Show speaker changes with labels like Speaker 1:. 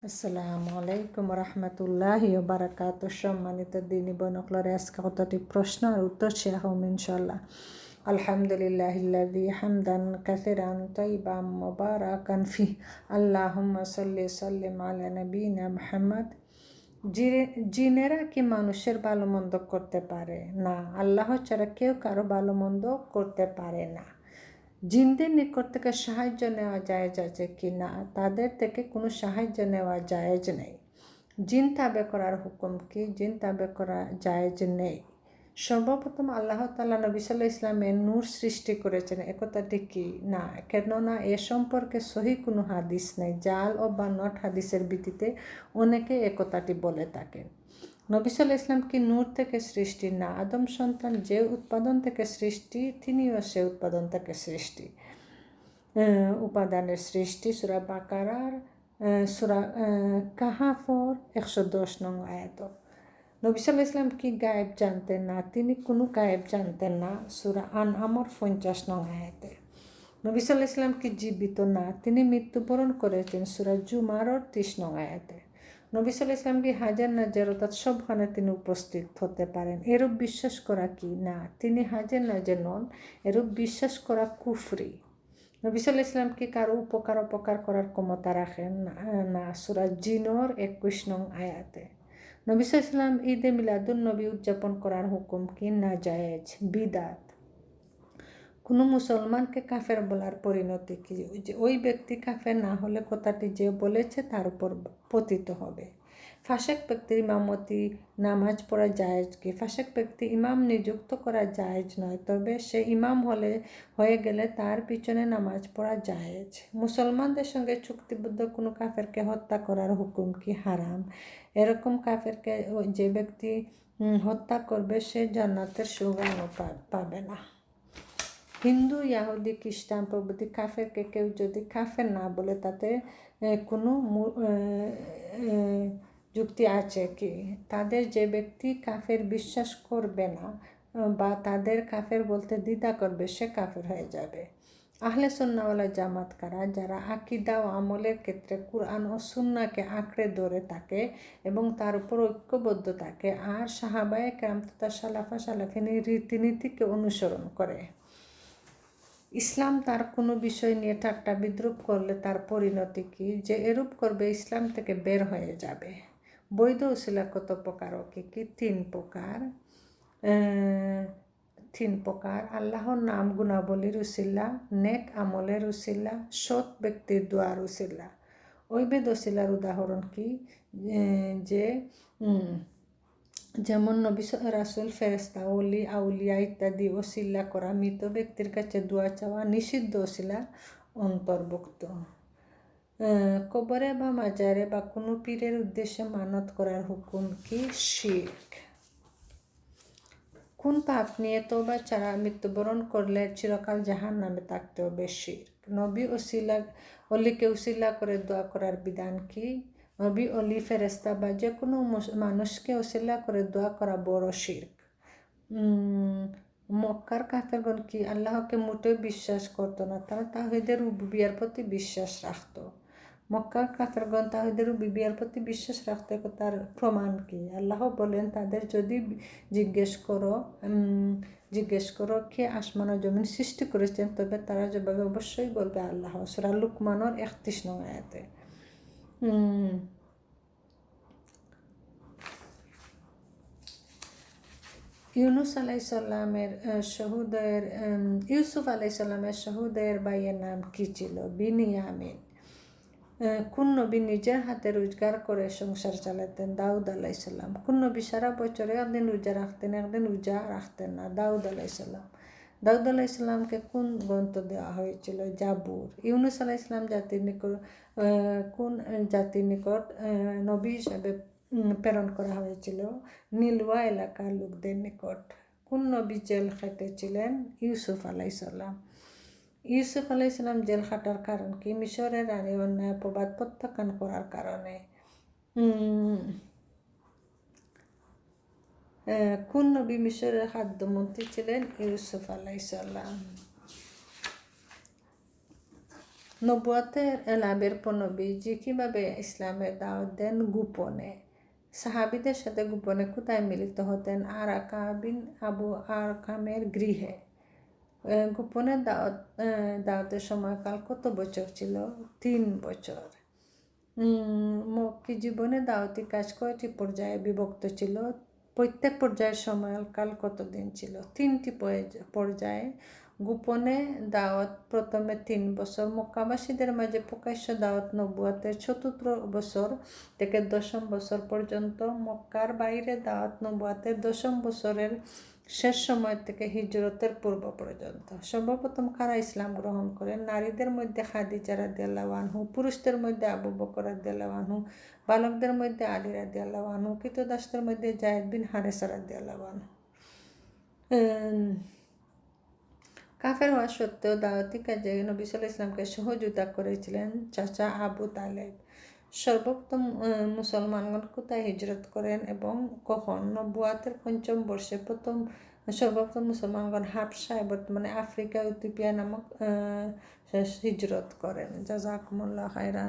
Speaker 1: আসসালামু আলাইকুম রহমতুল্লাহি বারাকাত। সম্মানিত দিনী বনকলরে আজকে কতটি প্রশ্ন আর উত্তর শেয়ার হম ইনশাল্লাহ। আলহামদুলিল্লাহিল্লাযী হামদান কাসিরান তাইয়িবান মুবারাকান ফি। আল্লাহুম্মা সাল্লি সাল্লিম আলা নবিয়িনা মুহাম্মদ। জিনেরা কি মানুষের ভালো মন্দ করতে পারে না? আল্লাহ ছাড়া কেউ কারো ভালো মন্দ করতে পারে না। জিনদের নিকট থেকে সাহায্য নেওয়া জায়েজ আছে কি না? তাদের থেকে কোনো সাহায্য নেওয়া জায়েজ নেই। জিন তাবে করার হুকুম কি? জিন তাবে করা জায়েজ নেই। সর্বপ্রথম আল্লাহ তাআলা নবী সাল্লাল্লাহু আলাইহি ওয়াসাল্লামের নূর সৃষ্টি করেছেন, একথাটি কি না? কেননা এ সম্পর্কে সহি কোনো হাদিস নেই। জাল ও বানোয়াট হাদিসের ভিত্তিতে অনেকে একথাটি বলে থাকেন। নবী সাল্লাল্লাহু আলাইহি ওয়াসাল্লাম কি নূর থেকে সৃষ্টি না? আদম সন্তান যে উৎপাদন থেকে সৃষ্টি, তিনিও সে উৎপাদন থেকে সৃষ্টি, উপাদানের সৃষ্টি। সূরা বাকারার সূরা কাহাফর 110 নং আয়াত। নবী সাল্লাল্লাহু আলাইহি ওয়াসাল্লাম কি গায়েব জানতেন না? তিনি কোনো গায়েব জানতেন না। সূরা আনআমর 50 নং আয়াতে। নবী সাল্লাল্লাহু আলাইহি ওয়াসাল্লাম কি জীবিত না? তিনি মৃত্যুবরণ করেছেন। সূরা জুমার 30 নং আয়াতে। নবী সাল্লাল্লাহু আলাইহি ওয়াসাল্লাম কি হাজার নাজার অর্থাৎ সবখানে তিনি উপস্থিত হতে পারেন, এরূপ বিশ্বাস করা কি না? তিনি হাজার নাজার নন, এরূপ বিশ্বাস করা কুফরি। নবী সাল্লাল্লাহু আলাইহি ওয়াসাল্লাম কি কারো উপকার অপকার করার ক্ষমতা রাখেন না? সূরা জিনর 21 নং আয়াতে। নবী সাল্লাল্লাহু আলাইহি ওয়াসাল্লাম ঈদে মিলাদুন নবী উদযাপন করার হুকুম কি না জায়েজ? বিদাত। কোনো মুসলমানকে কাফের বলার পরিণতি কি? যে ওই ব্যক্তি কাফের না হলে কথাটি যে বলেছে তার উপর পতিত হবে। ফাসেক ব্যক্তির ইমামতি নামাজ পড়া জায়েজ কি? ফাসেক ব্যক্তি ইমাম নিযুক্ত করা জায়েজ নয়, তবে সে ইমাম হয়ে গেলে তার পিছনে নামাজ পড়া জায়েজ। মুসলমানদের সঙ্গে চুক্তিবদ্ধ কোনো কাফেরকে হত্যা করার হুকুম কি? হারাম। এরকম কাফেরকে যে ব্যক্তি হত্যা করবে সে জান্নাতের সুগন্ধ পাবে না। হিন্দু, ইয়াহুদি, খ্রিস্টান প্রভৃতি কাফেরকে কেউ যদি কাফের না বলে তাতে কোনো যুক্তি আছে কি? তাদের যে ব্যক্তি কাফের বিশ্বাস করবে না বা তাদের কাফের বলতে দ্বিধা করবে সে কাফের হয়ে যাবে। আহলে সুন্নাহ ওয়াল জামাত কারা? যারা আকীদা ও আমলের ক্ষেত্রে কুরআন ও সুন্নাহকে আঁকড়ে ধরে থাকে এবং তার উপর ঐক্যবদ্ধ থাকে আর সাহাবায়ে কেরাম তথা সালাফা সালাফিনের রীতিনীতিকে অনুসরণ করে। ইসলাম তার কোনো বিষয় নিয়ে ঠাট্টা বিদ্রুপ করলে তার পরিণতি কি? যে এরূপ করবে ইসলাম থেকে বের হয়ে যাবে। বৈধ উসিলা কত প্রকার ও কি কি? 3 প্রকার। 3 প্রকার: আল্লাহর নাম গুণাবলীর উসিলা, নেক আমলের উসিলা, সৎ ব্যক্তির দোয়ার উসিলা। অবৈধ উসিলার উদাহরণ কি? যে যেমন নবী রাসূল, ফেরেশতা, ওলি, আউলিয়া ইত্যাদি ওসিলা করা, মৃত ব্যক্তির কাছে দোয়া চাওয়া নিষিদ্ধ ওসিলার অন্তর্ভুক্ত। কবরে বা মাজারে বা কোনো পীরের উদ্দেশ্যে মানত করার হুকুম কি? শিরক। কোন পাপ নিয়ে তওবা ছাড়া মৃত্যুবরণ করলে চিরকাল জাহান্নামে থাকতে হবে? শিরক। নবী অলিকে উসিলা করে দোয়া করার বিধান কি? নবী, অলি, ফেরেশতা বা যে কোনো মানুষকে উসিলা করে দোয়া করা বড় শিরক। মক্কার কাফেরগণ কি আল্লাহকে মোটেও বিশ্বাস করতো না, তারা তাওহীদের রুবুবিয়্যার প্রতি বিশ্বাস রাখত। মক্কার কাফেরগণ তাওহীদের রুবুবিয়্যার প্রতি বিশ্বাস রাখতে, তার প্রমাণ কি? আল্লাহ বলেন, তাদের যদি জিজ্ঞেস করো কে আসমান ও জমিন সৃষ্টি করেছেন, তবে তারা জবাবে অবশ্যই বলবে আল্লাহ। সূরা লুকমানের 31 নং আয়াতে। ইউসুফ আলাইসাল্লামের সহোদয়ের ভাইয়ের নাম কি ছিল? বিনিয়ামিন। কোন নবী নিজের হাতে রোজগার করে সংসার চালাতেন? দাউদ আলাইসাল্লাম। কোন নবী সারা বছরে একদিন রোজা রাখতেন, একদিন রোজা রাখতেন না? দাউদ আলাইসাল্লাম। দাউদ আলাইসাল্লামকে কোন গ্রন্থ দেওয়া হয়েছিল? জাবুর। ইউনুস আলাইসাল্লাম কোন জাতির নিকট নবী হিসাবে প্রেরণ করা হয়েছিল? নীলওয়া এলাকার লোকদের নিকট। কোন নবী জেল খাটেছিলেন? ইউসুফ আলাইসাল্লাম। ইউসুফ আলাইসাল্লাম জেল খাটার কারণ কি? মিশরের রানী অন্যায় অপবাদ প্রত্যাখ্যান করার কারণে। কোন নবী মিশরের খাদ্যমন্ত্রী ছিলেন? ইউসুফ আলাইসাল্লাম। নবুয়াতের লাভের পর নবীজি কীভাবে ইসলামের দাওয়াত দেন গোপনে, সাহাবিদের সাথে গোপনে কোথায় মিলিত হতেন? আরাকা বিন আবু আরকামের গৃহে। গোপনে দাওয়াতের সময়কাল কত বছর ছিল? 3 বছর। মক্কি জীবনে দাওয়াতি কাজ কয়টি পর্যায়ে বিভক্ত ছিল? প্রত্যেক পর্যায়ের সময়কাল কতদিন ছিল? 3টি পর্যায়ে। গোপনে দাওয়াত প্রথমে 3 বছর। মক্কাবাসীদের মাঝে প্রকাশ্য দাওয়াত নবুয়াতের 4র্থ বছর থেকে 10ম বছর পর্যন্ত। মক্কার বাইরে দাওয়াত নবুয়াতের 10ম বছরের শেষ সময় থেকে হিজরতের পূর্ব পর্যন্ত। সর্বপ্রথম কারা ইসলাম গ্রহণ করেন? নারীদের মধ্যে খাদিজা রাদিয়াল্লাহু আনহু, পুরুষদের মধ্যে আবু বকর রাদিয়াল্লাহু আনহু, বালকদের মধ্যে আলী রাদিয়াল্লাহু আনহু, কৃতদাসদের মধ্যে যায়েদ বিন হারেসা রাদিয়াল্লাহু আনহু। কাফের হওয়া সত্ত্বেও দাওয়াতি কাজে নবী সাল্লাল্লাহু আলাইহি ওয়াসাল্লামকে সহযোগিতা করেছিলেন চাচা আবু তালেব। সর্বপ্রথম মুসলমানগণ কোথায় হিজরত করেন এবং কখন? নবুয়াতের 5ম বর্ষে সর্বপ্রথম মুসলমানগণ হাবশায়, বর্তমানে আফ্রিকা ইথিওপিয়া নামক হিজরত করেন। জাযাকুমুল্লাহু খাইরান।